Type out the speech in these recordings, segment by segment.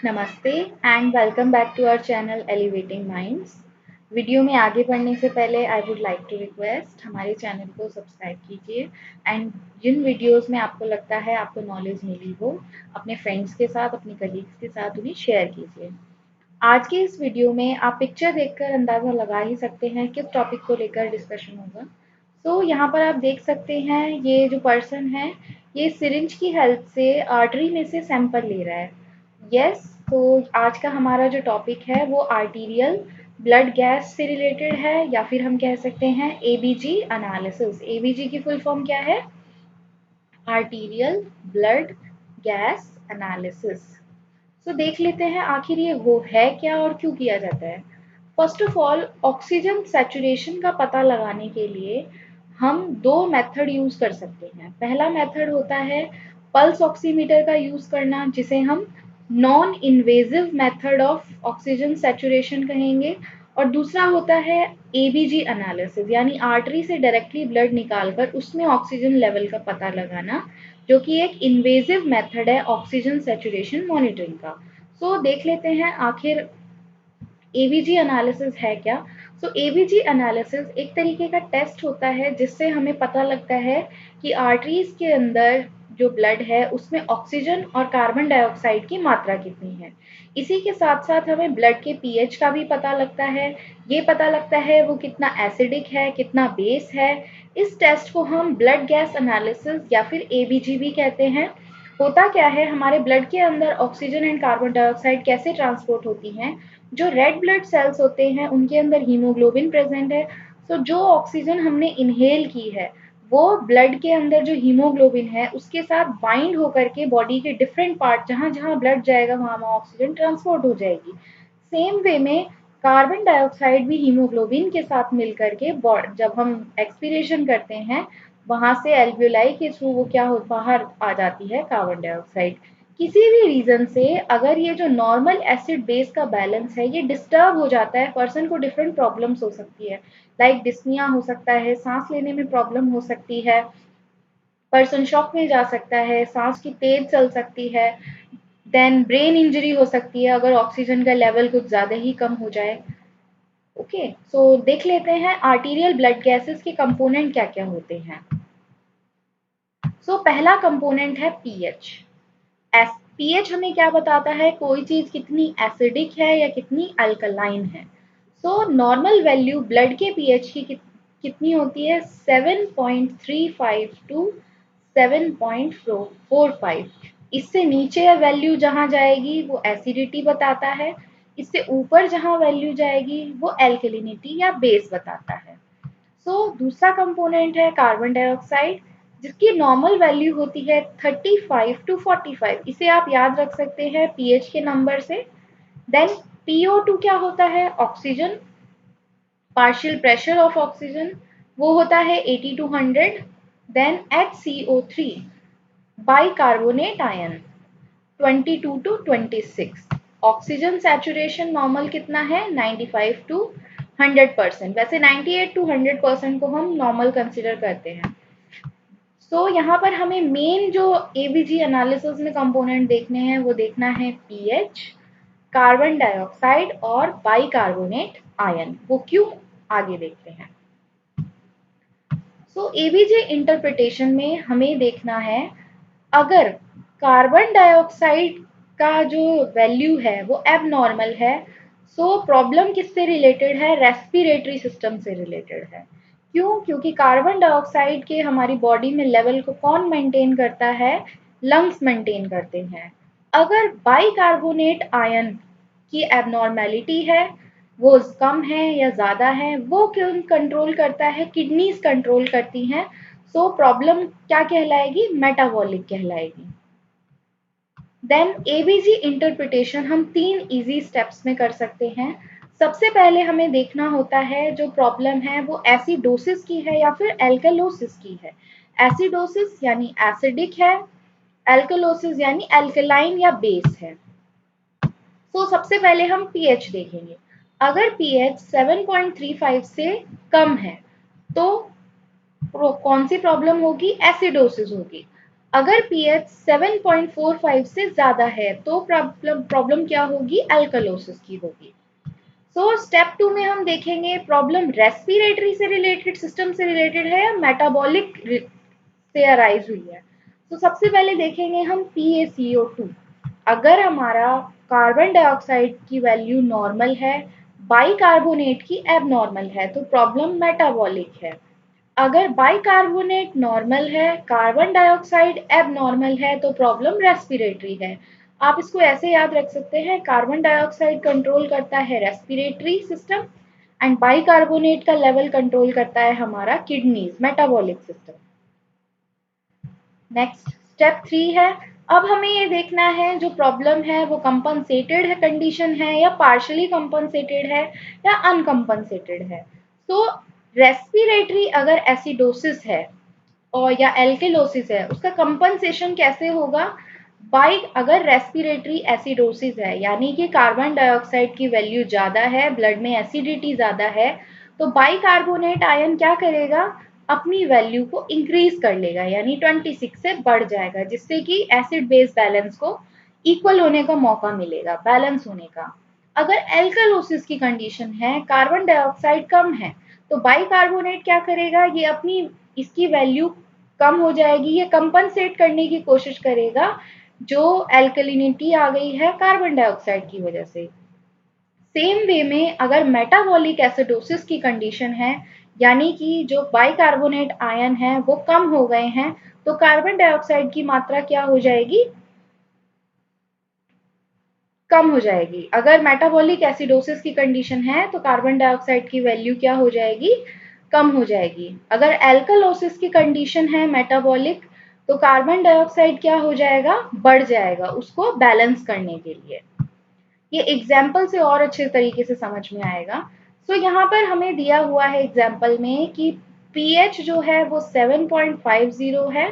नमस्ते and welcome back to our channel elevating minds. Video में आगे बढ़ने से पहले I would like to request हमारे चैनल को सब्सक्राइब कीजिए एंड जिन वीडियोस में आपको लगता है आपको नॉलेज मिली हो अपने फ्रेंड्स के साथ, अपने कलीग्स के साथ उन्हें शेयर कीजिए। आज के इस वीडियो में आप पिक्चर देखकर अंदाज़ा लगा ही सकते हैं किस टॉपिक को लेकर डिस्कशन होगा। तो यहाँ पर आप देख सकते हैं ये जो पर्सन है ये सिरिंज की हेल्प से आर्टरी में से सैंपल ले रहा है। यस, तो आज का हमारा जो टॉपिक है वो आर्टीरियल ब्लड गैस से रिलेटेड है या फिर हम कह सकते हैं एबीजी एनालिसिस। एबीजी की फुल फॉर्म क्या है? Arterial blood gas analysis. तो देख लेते हैं आखिर ये वो है क्या और क्यों किया जाता है। First of all, oxygen saturation का पता लगाने के लिए हम दो मेथड यूज कर सकते हैं। पहला मेथड होता है पल्स ऑक्सीमीटर का यूज करना, जिसे हम non invasive method of oxygen saturation कहेंगे। और दूसरा होता है एबीजी एनालिसिस, यानी आर्टरी से डायरेक्टली ब्लड निकालकर उसमें ऑक्सीजन लेवल का पता लगाना, जो कि एक इन्वेजिव मेथड है ऑक्सीजन सैचुरेशन मॉनिटरिंग का। सो देख लेते हैं आखिर एबीजी एनालिसिस है क्या। सो एबीजी एनालिसिस एक तरीके का टेस्ट होता है जिससे हमें पता लगता है कि आर्टरीज के अंदर जो ब्लड है उसमें ऑक्सीजन और कार्बन डाइऑक्साइड की मात्रा कितनी है। इसी के साथ साथ हमें ब्लड के पीएच का भी पता लगता है। ये पता लगता है वो कितना एसिडिक है, कितना बेस है। इस टेस्ट को हम ब्लड गैस एनालिसिस या फिर एबीजी भी कहते हैं। होता क्या है, हमारे ब्लड के अंदर ऑक्सीजन एंड कार्बन डाइऑक्साइड कैसे ट्रांसपोर्ट होती हैं। जो रेड ब्लड सेल्स होते हैं उनके अंदर हीमोग्लोबिन प्रेजेंट है। तो जो ऑक्सीजन हमने इनहेल की है वो ब्लड के अंदर जो हीमोग्लोबिन है उसके साथ बाइंड होकर के बॉडी के डिफरेंट पार्ट, जहाँ जहाँ ब्लड जाएगा वहाँ वहाँ ऑक्सीजन ट्रांसपोर्ट हो जाएगी। सेम वे में कार्बन डाइऑक्साइड भी हीमोग्लोबिन के साथ मिलकर के जब हम एक्सपीरेशन करते हैं वहां से एल्वियोलाई के थ्रू वो क्या हो बाहर आ जाती है कार्बन डाइऑक्साइड। किसी भी रीजन से अगर ये जो नॉर्मल एसिड बेस का बैलेंस है ये डिस्टर्ब हो जाता है, पर्सन को डिफरेंट प्रॉब्लम्स हो सकती है। लाइक डिस्निया हो सकता है, सांस लेने में प्रॉब्लम हो सकती है, पर्सन शॉक में जा सकता है, सांस की तेज चल सकती है, देन ब्रेन इंजरी हो सकती है अगर ऑक्सीजन का लेवल कुछ ज़्यादा ही कम हो जाए। ओके, सो देख लेते हैं आर्टीरियल ब्लड गैसेस के कंपोनेंट क्या क्या होते हैं। पहला कंपोनेंट है पीएच। पीएच हमें क्या बताता है, कोई चीज कितनी एसिडिक है या कितनी अल्कलाइन है। नॉर्मल वैल्यू ब्लड के पीएच की कितनी होती है, 7.35 टू 7.45। इससे नीचे वैल्यू जहां जाएगी वो एसिडिटी बताता है, इससे ऊपर जहां वैल्यू जाएगी वो एल्कलिनिटी या बेस बताता है। दूसरा कंपोनेंट है कार्बन डाइऑक्साइड, जिसकी नॉर्मल वैल्यू होती है 35 टू 45। इसे आप याद रख सकते हैं पीएच के नंबर से। देन PO2 क्या होता है, oxygen, partial pressure of oxygen, वो होता है 80 to 100। Then HCO3 bicarbonate ion 22 to 26। Oxygen saturation normal कितना है, 95 टू 100%। वैसे 98 टू 100% को हम नॉर्मल कंसिडर करते हैं। यहाँ पर हमें मेन जो एबीजी एनालिसिस में कंपोनेंट देखने हैं वो देखना है पीएच, कार्बन डाइऑक्साइड और बाइकार्बोनेट आयन। वो क्यों, आगे देखते हैं। एबीजी इंटरप्रिटेशन में हमें देखना है अगर कार्बन डाइऑक्साइड का जो वैल्यू है वो एबनॉर्मल है, प्रॉब्लम किससे रिलेटेड है, रेस्पिरेटरी सिस्टम से रिलेटेड है। क्यों? क्योंकि कार्बन डाइऑक्साइड के हमारी बॉडी में लेवल को कौन मेंटेन करता है, लंग्स मेंटेन करते हैं। अगर बाइकार्बोनेट आयन की एबनॉर्मेलिटी है, वो कम है या ज़्यादा है, वो क्यों कंट्रोल करता है, किडनीज कंट्रोल करती हैं। प्रॉब्लम क्या कहलाएगी, मेटाबॉलिक कहलाएगी। देन एबीजी इंटरप्रिटेशन हम 3 इजी स्टेप्स में कर सकते हैं। सबसे पहले हमें देखना होता है जो प्रॉब्लम है वो एसिडोसिस की है या फिर एल्कलोसिस की है। एसिडोसिस यानी एसिडिक है, एल्कलोसिस यानी एल्कलाइन या बेस है। सबसे पहले हम पीएच देखेंगे। अगर पीएच 7.35 से कम है तो कौन सी प्रॉब्लम होगी, एसिडोसिस होगी। अगर पीएच 7.45 से ज़्यादा है तो प्रॉब्लम क्या होगी, अल्कलोसिस की होगी। सो स्टेप 2 में हम देखेंगे प्रॉब्लम रेस्पिरेटरी से रिलेटेड, सिस्टम से रिलेटेड है या मेटाबॉलिक से अराइज हुई है। तो सबसे पहले देखेंगे हम PaCO2। अगर हमारा कार्बन डाइऑक्साइड की वैल्यू नॉर्मल है, बाइकार्बोनेट की एबनॉर्मल है, तो प्रॉब्लम मेटाबॉलिक है। अगर बाइकार्बोनेट नॉर्मल है, कार्बन डाइऑक्साइड एबनॉर्मल है, तो प्रॉब्लम रेस्पिरेटरी है। आप इसको ऐसे याद रख सकते हैं, कार्बन डाइऑक्साइड कंट्रोल करता है रेस्पिरेटरी सिस्टम एंड बाइकार्बोनेट का लेवल कंट्रोल करता है हमारा kidneys, metabolic system. Next step 3 है। अब हमें ये देखना है जो प्रॉब्लम है वो कंपनसेटेड है कंडीशन है या पार्शियली कंपनसेटेड है या अनकंपनसेटेड है। तो रेस्पिरेटरी अगर एसिडोसिस है और या एल्केलोसिस है, उसका कंपनसेशन कैसे होगा, बाई अगर रेस्पिरेटरी एसिडोसिस है यानी कि कार्बन डाइऑक्साइड की वैल्यू ज़्यादा है, ब्लड में एसिडिटी ज़्यादा है, तो बाइकार्बोनेट आयन क्या करेगा, अपनी वैल्यू को इंक्रीज कर लेगा, यानी 26 से बढ़ जाएगा, जिससे कि एसिड बेस बैलेंस को इक्वल होने का मौका मिलेगा, बैलेंस होने का। अगर एल्कलोसिस की कंडीशन है, कार्बन डाइऑक्साइड कम है, तो बाइकार्बोनेट क्या करेगा, ये अपनी इसकी वैल्यू कम हो जाएगी, ये कंपनसेट करने की कोशिश करेगा जो एल्कलिनिटी आ गई है कार्बन डाइऑक्साइड की वजह से। सेम वे में अगर मेटाबॉलिक एसिडोसिस की कंडीशन है, यानी कि जो बाइकार्बोनेट आयन है वो कम हो गए हैं, तो कार्बन डाइऑक्साइड की मात्रा क्या हो जाएगी, कम हो जाएगी। अगर मेटाबॉलिक एसिडोसिस की कंडीशन है तो कार्बन डाइऑक्साइड की वैल्यू क्या हो जाएगी, कम हो जाएगी। अगर एल्कलोसिस की कंडीशन है मेटाबॉलिक, तो कार्बन डाइऑक्साइड क्या हो जाएगा, बढ़ जाएगा, उसको बैलेंस करने के लिए। ये एग्जाम्पल से और अच्छे तरीके से समझ में आएगा। सो यहाँ पर हमें दिया हुआ है एग्जाम्पल में कि पीएच जो है वो 7.50 है,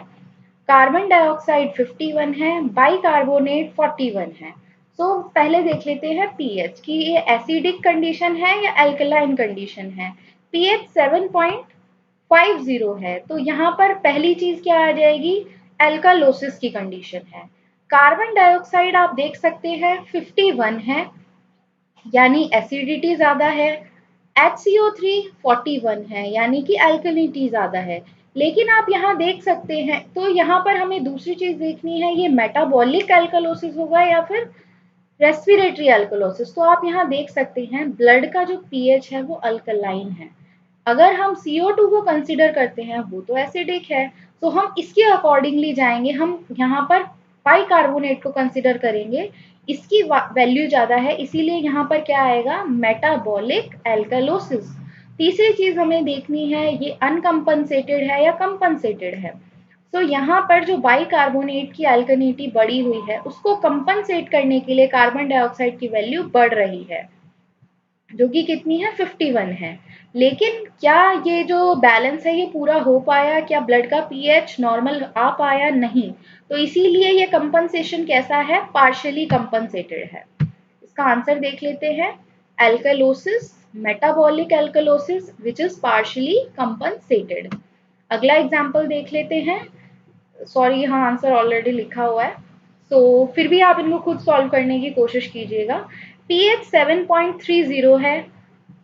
कार्बन डाइऑक्साइड 51 है, बाइकार्बोनेट 41 है। तो पहले देख लेते हैं पीएच कि ये एसिडिक कंडीशन है या अल्कलाइन कंडीशन है। पीएच 7.50 है, तो यहाँ पर पहली चीज क्या आ जाएगी, एल्कालोसिस की कंडीशन है। कार्बन डाइऑक्साइड आप देख सकते हैं 51 है, यानी एसिडिटी ज्यादा है। HCO3 41 है, यानी कि अल्कलिनिटी ज्यादा है। लेकिन आप यहाँ देख सकते हैं, तो यहाँ पर हमें दूसरी चीज देखनी है, ये मेटाबॉलिक अल्कलोसिस होगा या फिर रेस्पिरेटरी अल्कलोसिस। तो आप यहाँ देख सकते हैं ब्लड का जो पीएच है वो अल्कलाइन है। अगर हम CO2 को कंसिडर करते हैं वो तो एसिडिक है, तो हम इसके अकॉर्डिंगली जाएंगे, हम यहाँ पर बाइकार्बोनेट को कंसिडर करेंगे, इसकी वैल्यू ज्यादा है, इसीलिए यहाँ पर क्या आएगा, मेटाबॉलिक एल्कलोसिस। तीसरी चीज हमें देखनी है, ये अनकंपनसेटेड है या कंपनसेटेड है। तो यहाँ पर जो बाइकार्बोनेट की अल्कनिटी बढ़ी हुई है, उसको कंपनसेट करने के लिए कार्बन डाइऑक्साइड की वैल्यू बढ़ रही है, जो कि कितनी है, 51 है। लेकिन क्या ये जो बैलेंस है ये पूरा हो पाया, क्या ब्लड का पीएच नॉर्मल आ पाया, नहीं। तो इसीलिए ये कंपनसेशन कैसा है, पार्शियली कंपनसेटेड है। इसका आंसर देख लेते हैं, alkalosis, metabolic alkalosis which is partially compensated. अगला एग्जाम्पल देख लेते हैं। सॉरी, यहाँ आंसर ऑलरेडी लिखा हुआ है, तो फिर भी आप इनको खुद सॉल्व करने की कोशिश कीजिएगा। पीएच 7.30 है,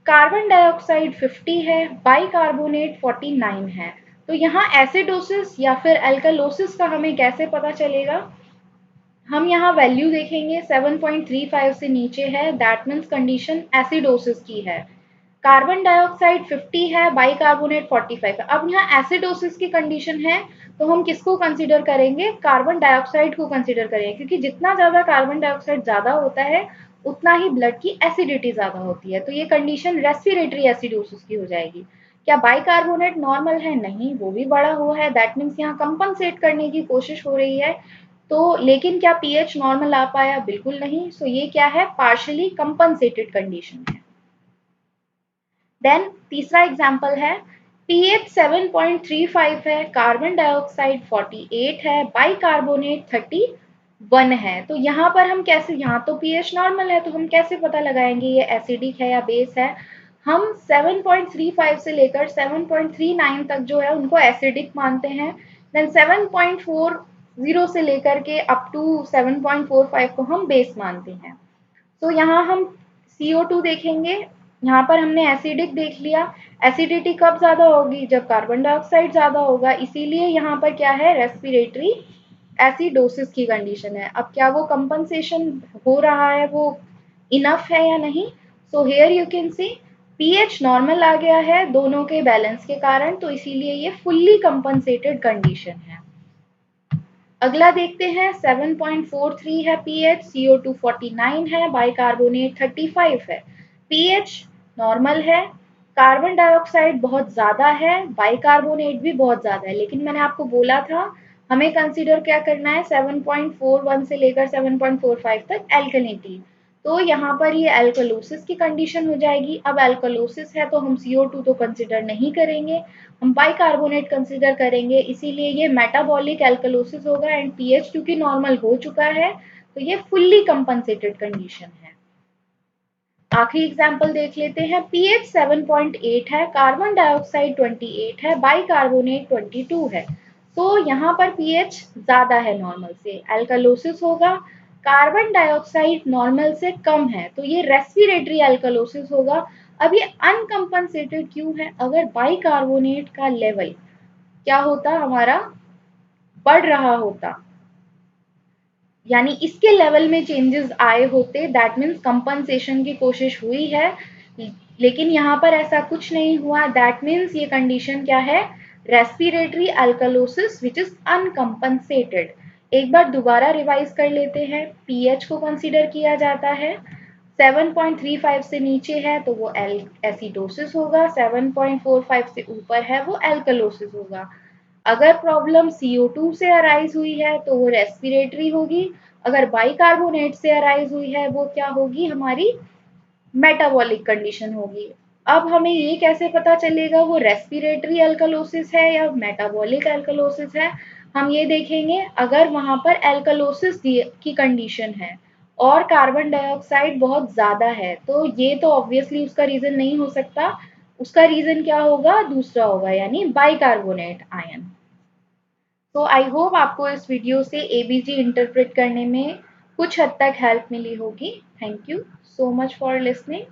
कार्बन डाइऑक्साइड 50 है, बाइकार्बोनेट 49 है। तो यहाँ एसिडोसिस या फिर एल्कलोसिस का हमें कैसे पता चलेगा, हम यहाँ वैल्यू देखेंगे 7.35 से नीचे है, दैट मीन्स कंडीशन एसिडोसिस की है। कार्बन डाइऑक्साइड 50 है, बाइकार्बोनेट 45 है। अब यहाँ एसिडोसिस की कंडीशन है, तो हम किसको कंसीडर करेंगे, कार्बन डाइऑक्साइड को कंसीडर करेंगे, क्योंकि जितना ज्यादा कार्बन डाइऑक्साइड ज्यादा होता है उतना ही ब्लड की एसिडिटी ज्यादा होती है। तो ये कंडीशन रेस्पिरेटरी एसिडोसिस की हो जाएगी। क्या बाइकार्बोनेट नॉर्मल है, नहीं, वो भी बढ़ा हुआ है, दैट मीन्स यहाँ कंपनसेट करने की कोशिश हो रही है। तो लेकिन क्या पीएच नॉर्मल आ पाया, बिल्कुल नहीं। सो ये क्या है, पार्शियली कंपनसेटेड कंडीशन है। देन तीसरा एग्जाम्पल है, पीएच 7.35 है, कार्बन डाइऑक्साइड 48 है, बाइकार्बोनेट 31 है। तो यहाँ पर हम कैसे, यहाँ तो पीएच नॉर्मल है, तो हम कैसे पता लगाएंगे ये एसिडिक है या बेस है। हम 7.35 से लेकर 7.39 तक जो है उनको एसिडिक मानते हैं। देन 7.4 0 से लेकर के अप टू 7.45 को हम बेस मानते हैं। तो यहाँ हम CO2 देखेंगे, यहाँ पर हमने एसिडिक देख लिया। एसिडिटी कब ज़्यादा होगी? जब कार्बन डाइऑक्साइड ज़्यादा होगा, इसीलिए यहाँ पर क्या है? रेस्पिरेटरी एसिडोसिस की कंडीशन है। अब क्या वो कंपनसेशन हो रहा है, वो इनफ है या नहीं? So here you can see pH normal आ गया है दोनों के बैलेंस के कारण, तो इसीलिए ये फुल्ली कंपनसेटेड कंडीशन है। अगला देखते हैं 7.43 है पीएच, CO2 49 है, बाइकार्बोनेट 35 है। पीएच नॉर्मल है, कार्बन डाइऑक्साइड बहुत ज़्यादा है, बाइकार्बोनेट भी बहुत ज़्यादा है, लेकिन मैंने आपको बोला था हमें कंसीडर क्या करना है? 7.41 से लेकर 7.45 तक एल्कलिनिटी। तो यहाँ पर ये एल्कलोसिस की कंडीशन हो जाएगी। अब एल्कलोसिस है तो हम CO2 तो कंसिडर नहीं करेंगे, हम बाइकार्बोनेट कंसिडर करेंगे, इसीलिए ये मेटाबॉलिक एल्कलोसिस होगा एंड पीएच क्योंकि नॉर्मल हो चुका है तो ये फुल्ली कंपनसेटेड कंडीशन है। आखिरी एग्जाम्पल देख लेते हैं। पीएच 7.8 है, कार्बन डाइऑक्साइड 28 है, बाइकार्बोनेट 22 है। तो यहाँ पर पीएच ज्यादा है नॉर्मल से, एल्कलोसिस होगा। कार्बन डाइऑक्साइड नॉर्मल से कम है तो ये रेस्पिरेटरी एल्कलोसिस होगा। अब ये अनकंपनसेटेड क्यों है? अगर बाइकार्बोनेट का लेवल क्या होता? हमारा बढ़ रहा होता, यानी इसके लेवल में चेंजेस आए होते, दैट मीन्स कंपनसेशन की कोशिश हुई है, लेकिन यहाँ पर ऐसा कुछ नहीं हुआ। दैट मीन्स ये कंडीशन क्या है? Respiratory alkalosis which is uncompensated. एक बार दोबारा रिवाइज कर लेते हैं। पीएच को कंसीडर किया जाता है, 7.35 से नीचे है तो वो एसिडोसिस होगा, 7.45 से ऊपर है वो एल्कलोसिस होगा। अगर प्रॉब्लम CO2 से अराइज हुई है तो वो रेस्पिरेटरी होगी, अगर बाइकार्बोनेट से अराइज हुई है वो क्या होगी? हमारी मेटाबॉलिक कंडीशन होगी। अब हमें ये कैसे पता चलेगा वो रेस्पिरेटरी अल्कलोसिस है या मेटाबॉलिक अल्कलोसिस है? हम ये देखेंगे, अगर वहां पर एल्कलोसिस की कंडीशन है और कार्बन डाइऑक्साइड बहुत ज्यादा है तो ये तो ऑब्वियसली उसका रीजन नहीं हो सकता। उसका रीजन क्या होगा? दूसरा होगा, यानी बाइकार्बोनेट आयन। तो आई होप आपको इस वीडियो से एबीजी इंटरप्रेट करने में कुछ हद तक हेल्प मिली होगी। Thank you so much for listening.